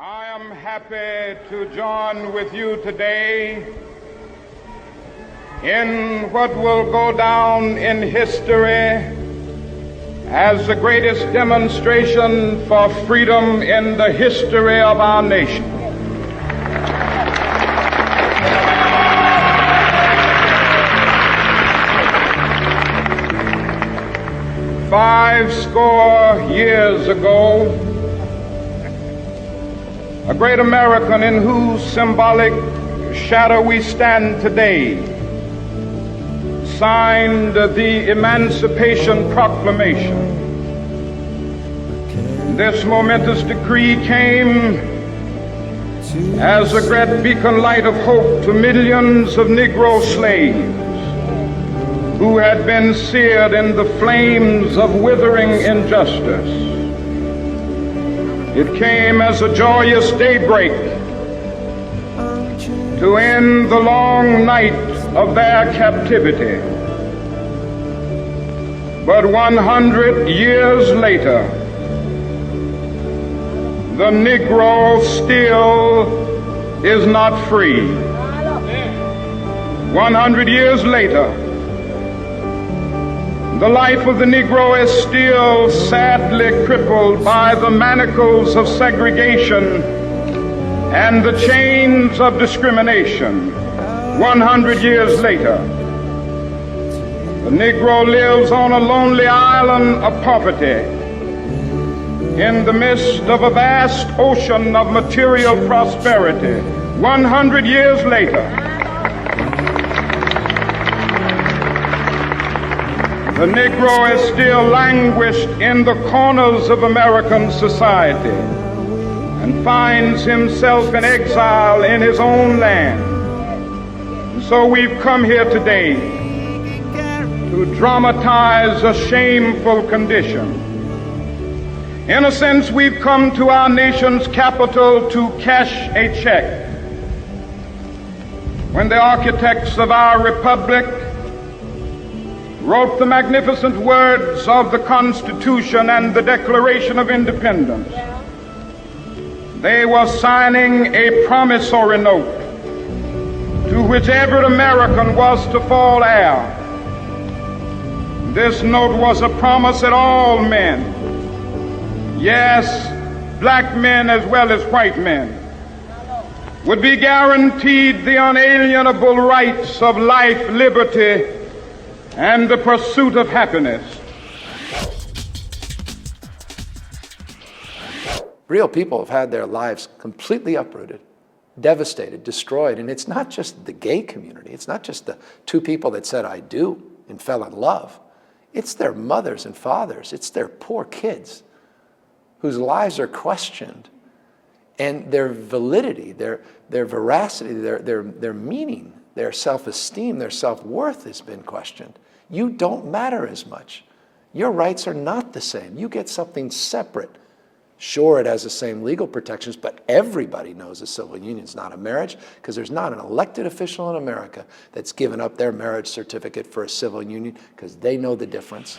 I am happy to join with you today in what will go down in history as the greatest demonstration for freedom in the history of our nation. Five score years ago, a great American in whose symbolic shadow we stand today signed the Emancipation Proclamation. This momentous decree came as a great beacon light of hope to millions of Negro slaves who had been seared in the flames of withering injustice. It came as a joyous daybreak to end the long night of their captivity. But 100 years later, the Negro still is not free. 100 years later, the life of the Negro is still sadly crippled by the manacles of segregation and the chains of discrimination. 100 years later, the Negro lives on a lonely island of poverty in the midst of a vast ocean of material prosperity. 100 years later, the Negro is still languished in the corners of American society and finds himself in exile in his own land. And so we've come here today to dramatize a shameful condition. In a sense, we've come to our nation's capital to cash a check. When the architects of our republic wrote the magnificent words of the Constitution and the Declaration of Independence, they were signing a promissory note to which every American was to fall heir. This note was a promise that all men, yes, black men as well as white men, would be guaranteed the unalienable rights of life, liberty, and the pursuit of happiness. Real people have had their lives completely uprooted, devastated, destroyed. And it's not just the gay community. It's not just the two people that said I do and fell in love. It's their mothers and fathers. It's their poor kids whose lives are questioned. And their validity, their veracity, their meaning, their self-esteem, their self-worth has been questioned. You don't matter as much. Your rights are not the same. You get something separate. Sure, it has the same legal protections, but everybody knows a civil union is not a marriage because there's not an elected official in America that's given up their marriage certificate for a civil union because they know the difference.